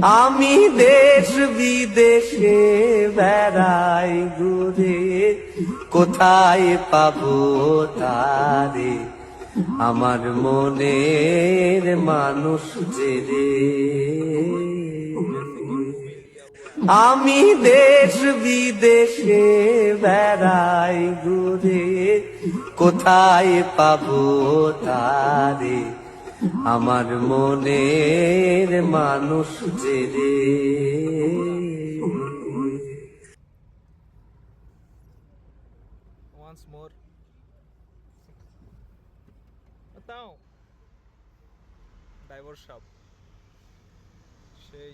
আমি দেশ বিদেশে বেড়াই ঘুরে, কোথায় পাবো তারে, আমার মনের মানুষ যে রে। আমি দেশ বিদেশে বেড়াই ঘুরে, কোথায় পাবো তারে, আমার মনের মানুষ যে রে। Once more. তাও ডাইভোর্স সাপ সেই